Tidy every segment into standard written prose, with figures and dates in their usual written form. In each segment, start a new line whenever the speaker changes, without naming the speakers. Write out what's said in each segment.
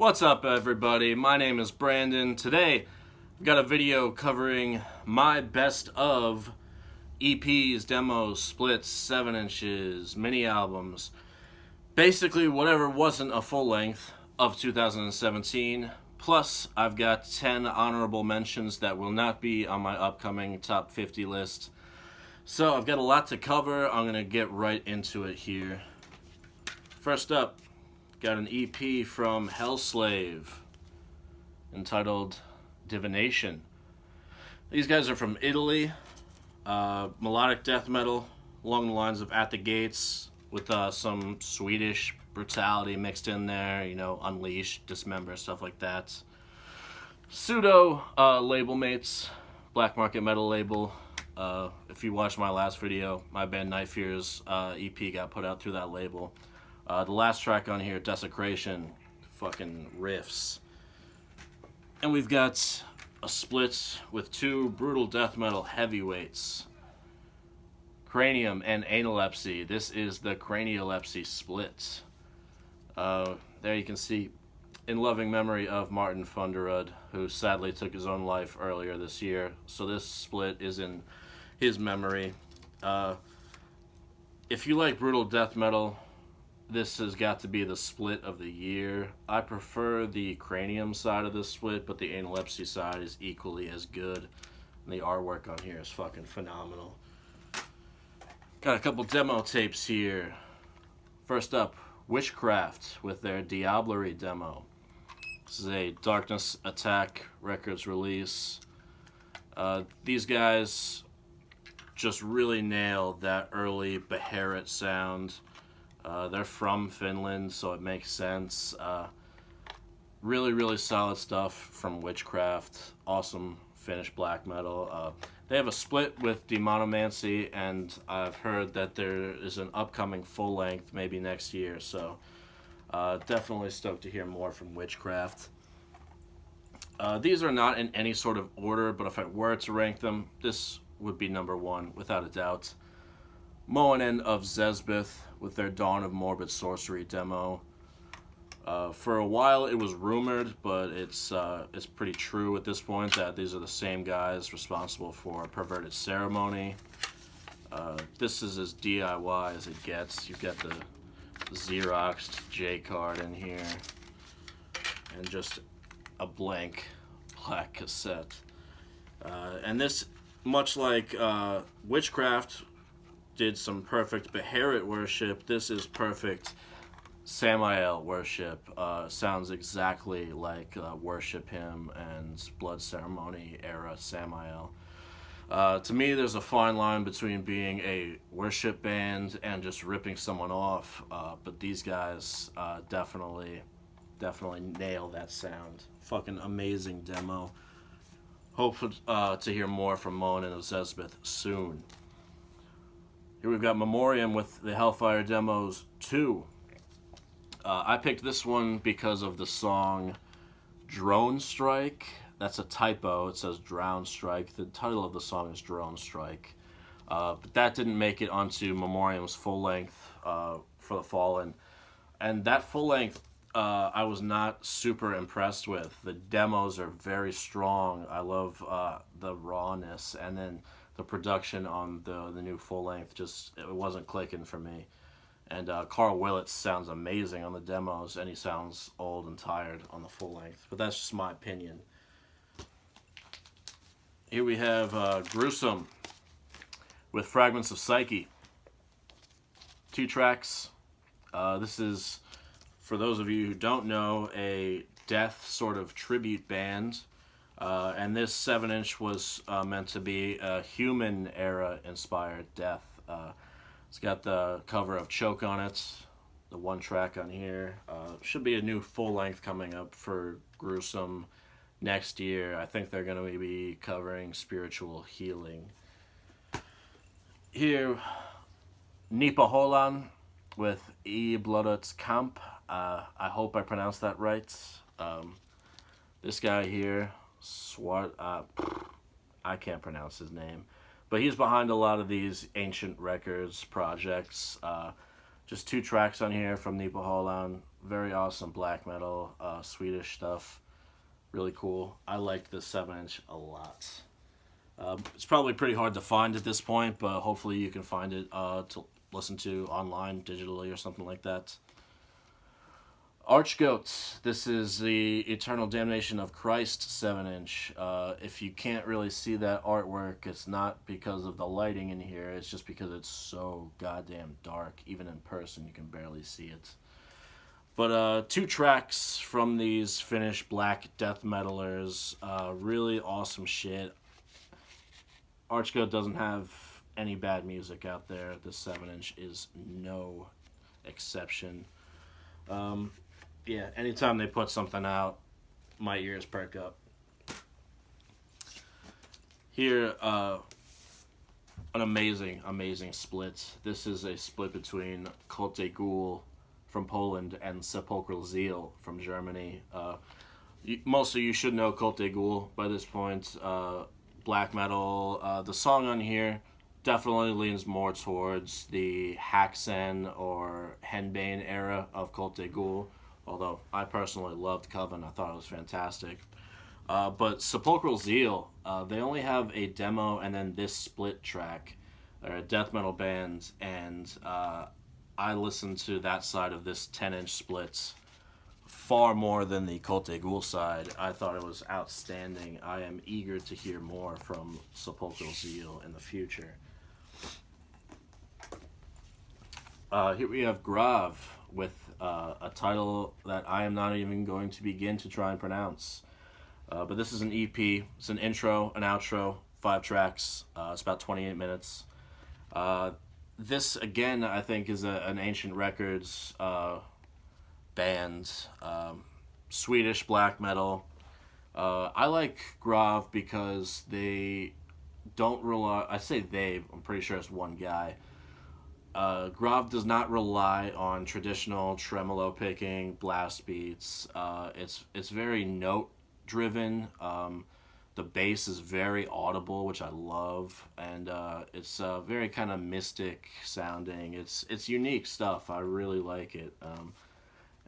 What's up, everybody? My name is Brandon. Today I've got a video covering my best of EPs, demos, splits, 7 inches, mini albums, basically whatever wasn't a full length of 2017. Plus I've got 10 honorable mentions that will not be on my upcoming top 50 list. So I've got a lot to cover. I'm going to get right into it here. First up, got an EP from Hellslave entitled Divination. These guys are from Italy. Melodic death metal along the lines of At the Gates with some Swedish brutality mixed in there, you know, Unleash, Dismember, stuff like that. Pseudo label mates, black market metal label. If you watched my last video, my band Night Fear's EP got put out through that label. The last track on here, Desecration, fucking riffs. And we've got a split with two brutal death metal heavyweights, Cranium and Anal Epsy. This is the Cranial Epsy split. There you can see, in loving memory of Martin Funderud, who sadly took his own life earlier this year. So this split is in his memory. If you like brutal death metal, this has got to be the split of the year. I prefer the Cranium side of this split, but the Anal Epsy side is equally as good. And the artwork on here is fucking phenomenal. Got a couple demo tapes here. First up, Witchcraft with their Diablerie demo. This is a Darkness Attack Records release. These guys just really nailed that early Beharit sound. They're from Finland, so it makes sense. Really solid stuff from Witchcraft. Awesome Finnish black metal. They have a split with Demonomancy, and I've heard that there is an upcoming full length maybe next year, so definitely stoked to hear more from Witchcraft. These are not in any sort of order, but if I were to rank them, this would be number one, without a doubt. Moaning of Zez with their Dawn of Morbid Sorcery demo. For a while it was rumored, but it's pretty true at this point that these are the same guys responsible for Perverted Ceremony. This is as DIY as it gets. You've got the Xeroxed J card in here and just a blank black cassette. And this, much like Witchcraft did some perfect Beharit worship, this is perfect Samael worship. Sounds exactly like Worship Hymn and Blood Ceremony era Samael. To me, there's a fine line between being a worship band and just ripping someone off, but these guys definitely nail that sound. Fucking amazing demo. Hope to hear more from Moaning of Zez soon. Here we've got Moriam with the Hellfire Demos 2. I picked this one because of the song Drone Strike. That's a typo. It says Drown Strike. The title of the song is Drone Strike. But that didn't make it onto Moriam's full length for the Fallen. And that full length I was not super impressed with. The demos are very strong. I love the rawness, and then the production on the new full length, just it wasn't clicking for me. And Carl Willits sounds amazing on the demos, and he sounds old and tired on the full length, but that's just my opinion. Here we have Gruesome with Fragments of Psyche. 2 tracks. This is, for those of you who don't know, a death sort of tribute band. And this 7-inch was meant to be a human era inspired death. It's got the cover of Choke on it, the 1 track on here. Should be a new full length coming up for Gruesome next year. I think they're going to be covering spiritual healing. Here, NEPA Holland with E Bloodets Camp. I hope I pronounced that right. This guy here, I can't pronounce his name, but he's behind a lot of these Ancient Records projects. Just 2 tracks on here from NEPA Holland. Very awesome black metal, Swedish stuff. Really cool. I liked the 7-inch a lot. It's probably pretty hard to find at this point, but hopefully you can find it to listen to online, digitally, or something like that. Archgoats. This is the Eternal Damnation of Christ 7-inch. If you can't really see that artwork, it's not because of the lighting in here, it's just because it's so goddamn dark. Even in person, you can barely see it. But 2 tracks from these Finnish black death metalers. Really awesome shit. Archgoat doesn't have any bad music out there. This 7-inch is no exception. Yeah, anytime they put something out, my ears perk up. Here, an amazing split. This is a split between Culte Ghoul from Poland and Sepulchral Zeal from Germany. Most of you should know Culte Ghoul by this point. Black metal. The song on here definitely leans more towards the Haxan or Henbane era of Culte Ghoul. Although I personally loved Coven, I thought it was fantastic. But Sepulchral Zeal, they only have a demo and then this split track. They're a death metal band, and I listened to that side of this 10-inch split far more than the Culte Ghoul side. I thought it was outstanding. I am eager to hear more from Sepulchral Zeal in the future. Here we have Groff with a title that I am not even going to begin to try and pronounce. But this is an EP. It's an intro, an outro, 5 tracks. It's about 28 minutes. This, again, I think is an Ancient Records band. Swedish black metal. I like Groff because they don't rely... I say they, I'm pretty sure it's one guy. Groff does not rely on traditional tremolo picking, blast beats. It's very note driven. The bass is very audible, which I love, and it's very kind of mystic sounding. It's unique stuff. I really like it.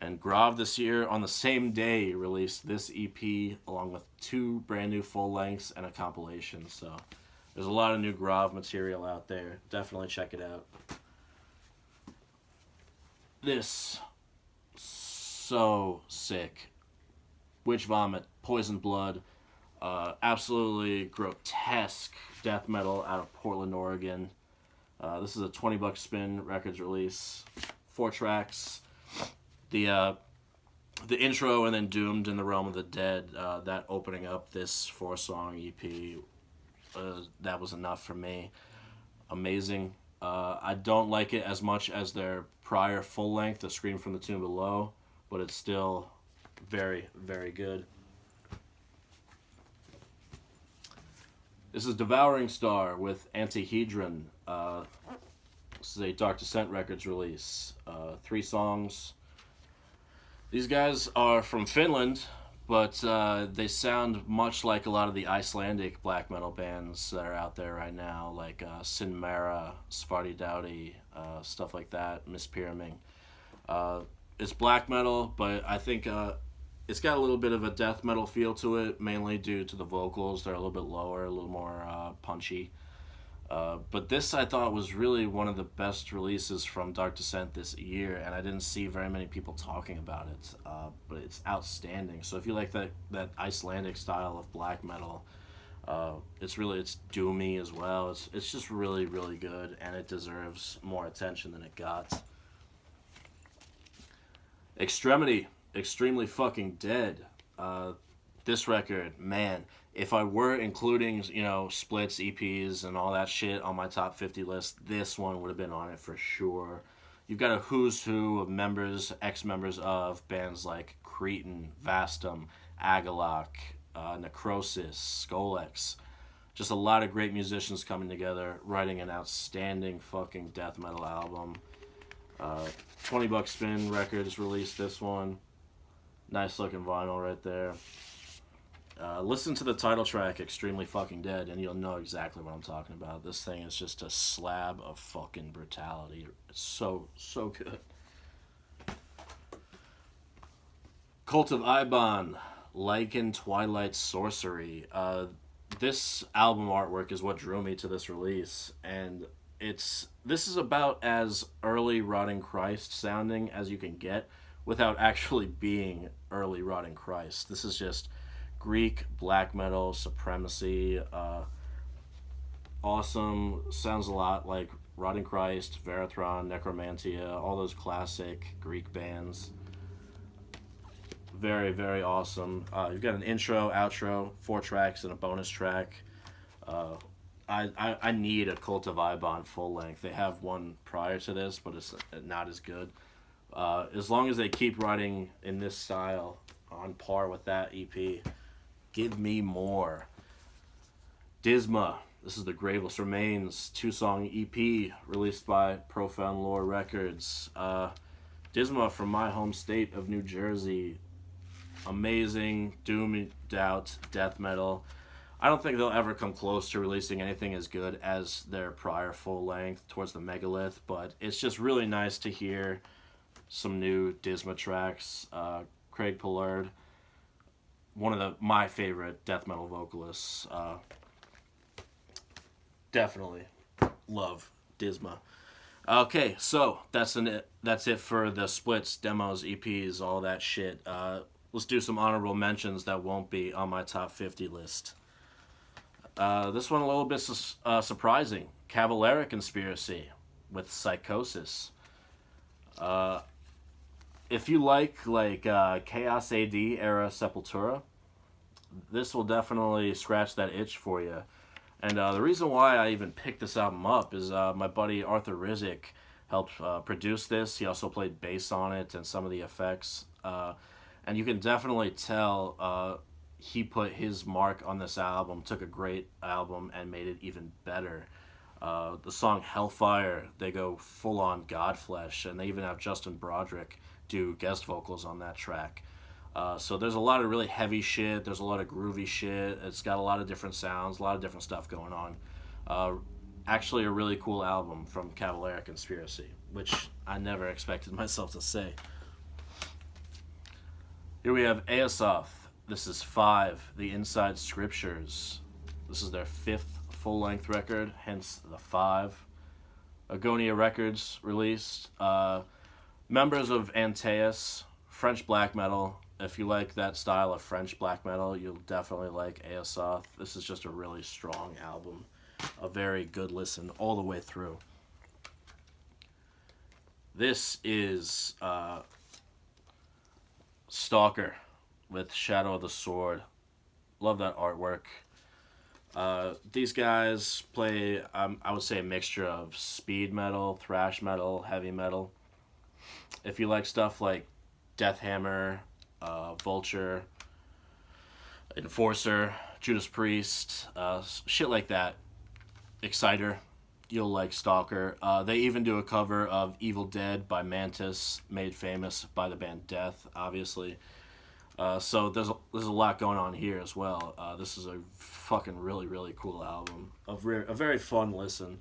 And Groff this year, on the same day, released this EP along with 2 brand new full lengths and a compilation. So there's a lot of new Groff material out there. Definitely check it out. This, so sick. Witch Vomit, Poison Blood, absolutely grotesque death metal out of Portland, Oregon. This is a $20 Spin Records release, 4 tracks. The intro and then Doomed in the Realm of the Dead, that opening up this 4-song EP, that was enough for me. Amazing. I don't like it as much as their prior full length, The Scream from the Tomb Below, but it's still very, very good. This is Devouring Star with Antihedron. This is a Dark Descent Records release. 3 songs. These guys are from Finland, but they sound much like a lot of the Icelandic black metal bands that are out there right now, like Sinmara, Svarti Dowdy, stuff like that, Miss Pyraming. It's black metal, but I think it's got a little bit of a death metal feel to it, mainly due to the vocals. They're a little bit lower, a little more punchy. But this, I thought, was really one of the best releases from Dark Descent this year, and I didn't see very many people talking about it. But it's outstanding. So if you like that Icelandic style of black metal, it's doomy as well. It's just really, really good, and it deserves more attention than it got. Extremity, Extremely Fucking Dead. This record, man, if I were including, splits, EPs, and all that shit on my top 50 list, this one would have been on it for sure. You've got a who's who of members, ex-members of bands like Cretan, Vastum, Agalok, Necrosis, Skolex. Just a lot of great musicians coming together, writing an outstanding fucking death metal album. $20 Spin Records released this one. Nice looking vinyl right there. Listen to the title track, Extremely Fucking Dead, and you'll know exactly what I'm talking about. This thing is just a slab of fucking brutality. It's so, so good. Cult of Ibon, Lycan Twilight Sorcery. This album artwork is what drew me to this release, and this is about as early Rotting Christ sounding as you can get without actually being early Rotting Christ. This is just Greek black metal supremacy. Awesome. Sounds a lot like Rotting Christ, Verathron, Necromantia, all those classic Greek bands. Very, very awesome. You've got an intro, outro, 4 tracks, and a bonus track. I need a Cult of Ibon full length. They have one prior to this, but it's not as good. As long as they keep writing in this style on par with that EP, give me more. Disma. This is the Graveless Remains 2-song EP released by Profound Lore Records. Disma from my home state of New Jersey. Amazing, doomed out death metal. I don't think they'll ever come close to releasing anything as good as their prior full length Towards the Megalith, but it's just really nice to hear some new Disma tracks. Craig Pollard, one of my favorite death metal vocalists. Definitely love Disma. Okay, so that's it for the splits, demos, EPs, all that shit. Let's do some honorable mentions that won't be on my top 50 list. This one a little bit surprising. Cavalera Conspiracy with Psychosis. If you like Chaos AD era Sepultura, this will definitely scratch that itch for you. And the reason why I even picked this album up is my buddy Arthur Rizek helped produce this. He also played bass on it and some of the effects. And you can definitely tell he put his mark on this album, took a great album and made it even better. The song Hellfire, they go full-on Godflesh, and they even have Justin Broderick do guest vocals on that track. So there's a lot of really heavy shit, there's a lot of groovy shit, it's got a lot of different sounds, a lot of different stuff going on. Actually a really cool album from Cavalera Conspiracy, which I never expected myself to say. Here we have Aesoth. This is 5, The Inside Scriptures. This is their 5th full-length record, hence the 5. Agonia Records released. Members of Antaeus, French black metal. If you like that style of French black metal, you'll definitely like Aesoth. This is just a really strong album. A very good listen all the way through. This is Stalker with Shadow of the Sword. Love that artwork. These guys play, I would say, a mixture of speed metal, thrash metal, heavy metal. If you like stuff like Deathhammer, Vulture, Enforcer, Judas Priest, shit like that, Exciter, you'll like Stalker. They even do a cover of Evil Dead by Mantis, made famous by the band Death, obviously. So there's a lot going on here as well. This is a fucking really, really cool album. A very fun listen.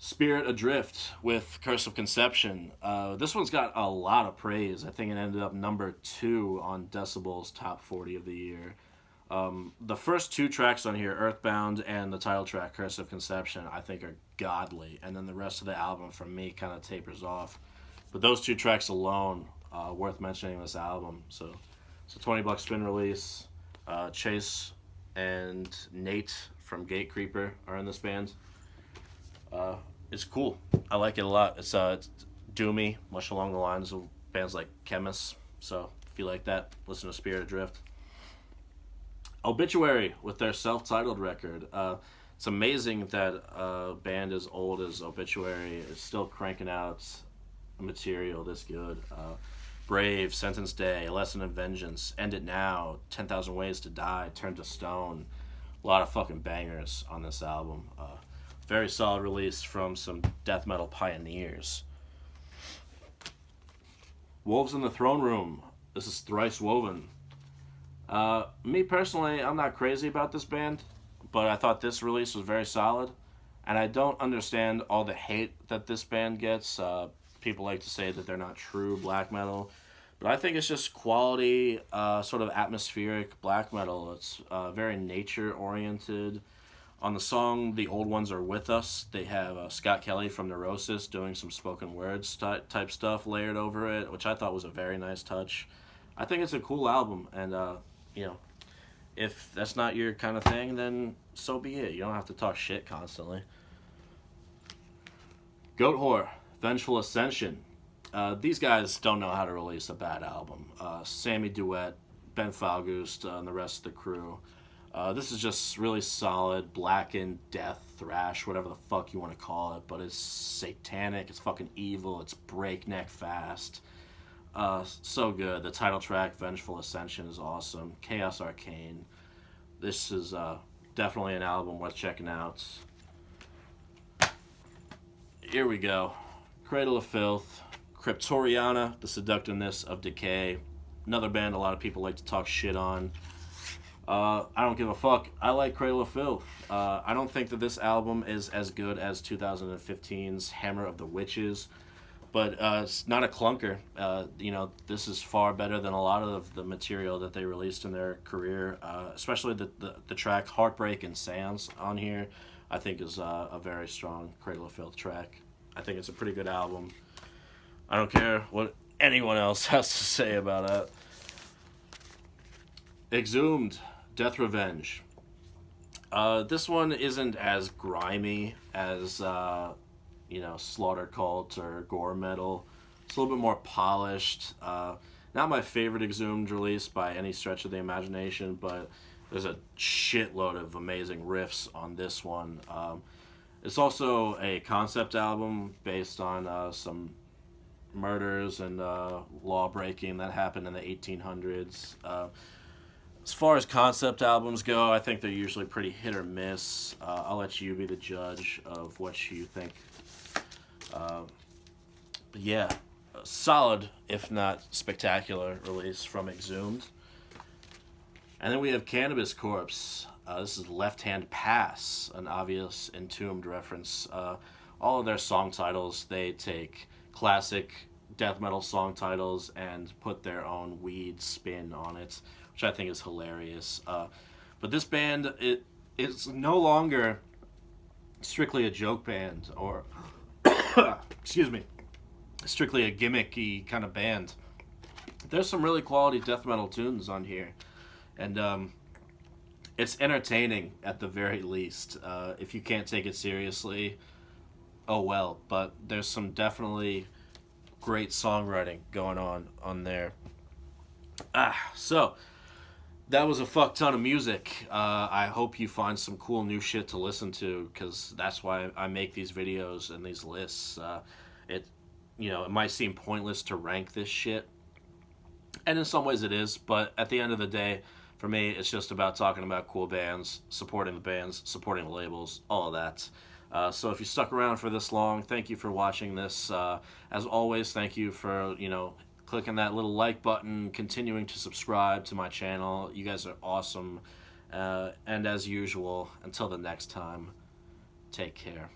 Spirit Adrift with Curse of Conception. This one's got a lot of praise. I think it ended up number 2 on Decibel's top 40 of the year. The first 2 tracks on here, Earthbound and the title track, Curse of Conception, I think are godly. And then the rest of the album, for me, kind of tapers off. But those 2 tracks alone, worth mentioning this album. So it's a $20 spin release. Chase and Nate from Gate Creeper are in this band. It's cool. I like it a lot. It's doomy, much along the lines of bands like Chemist. So if you like that, listen to Spirit Adrift. Obituary with their self-titled record. It's amazing that a band as old as Obituary is still cranking out material this good. Brave, Sentence Day, A Lesson in Vengeance, End It Now, 10,000 Ways to Die, Turn to Stone. A lot of fucking bangers on this album. Very solid release from some death metal pioneers. Wolves in the Throne Room. This is Thrice Woven. Me personally, I'm not crazy about this band, but I thought this release was very solid. And I don't understand all the hate that this band gets. people like to say that they're not true black metal, but I think it's just quality, sort of atmospheric black metal. It's very nature oriented. On the song "The Old Ones Are With Us," they have Scott Kelly from Neurosis doing some spoken words type stuff layered over it, which I thought was a very nice touch. I think it's a cool album, and you know, if that's not your kind of thing, then so be it. You don't have to talk shit constantly. Goatwhore, Vengeful Ascension. These guys don't know how to release a bad album. Sammy Duet, Ben Falgoust, and the rest of the crew. This is just really solid, blackened, death, thrash, whatever the fuck you want to call it, but it's satanic, it's fucking evil, it's breakneck fast. So good. The title track, Vengeful Ascension, is awesome. Chaos Arcane. This is definitely an album worth checking out. Here we go. Cradle of Filth. Cryptoriana, The Seductiveness of Decay. Another band a lot of people like to talk shit on. I don't give a fuck. I like Cradle of Filth. I don't think that this album is as good as 2015's Hammer of the Witches, but it's not a clunker. This is far better than a lot of the material that they released in their career, especially the track Heartbreak and Seance on here, I think is a very strong Cradle of Filth track. I think it's a pretty good album. I don't care what anyone else has to say about that. Exhumed, Death Revenge. This one isn't as grimy as, Slaughter Cult or Gore Metal. It's a little bit more polished. Not my favorite Exhumed release by any stretch of the imagination, but there's a shitload of amazing riffs on this one. It's also a concept album based on some murders and law breaking that happened in the 1800s. As far as concept albums go, I think they're usually pretty hit or miss. I'll let you be the judge of what you think. But yeah, a solid, if not spectacular, release from Exhumed. And then we have Cannabis Corpse. This is Left Hand Pass, an obvious Entombed reference. All of their song titles, they take classic death metal song titles and put their own weed spin on it, which I think is hilarious. But this band, it's no longer strictly a joke band or, excuse me, strictly a gimmicky kind of band. There's some really quality death metal tunes on here, and it's entertaining at the very least. If you can't take it seriously, oh well, but there's some definitely great songwriting going on there. So that was a fuck ton of music. I hope you find some cool new shit to listen to, because that's why I make these videos and these lists. It might seem pointless to rank this shit, and in some ways it is, but at the end of the day, for me, it's just about talking about cool bands, supporting the bands, supporting the labels, all of that. So if you stuck around for this long, thank you for watching this. As always, thank you for, clicking that little like button, continuing to subscribe to my channel. You guys are awesome. And as usual, until the next time, take care.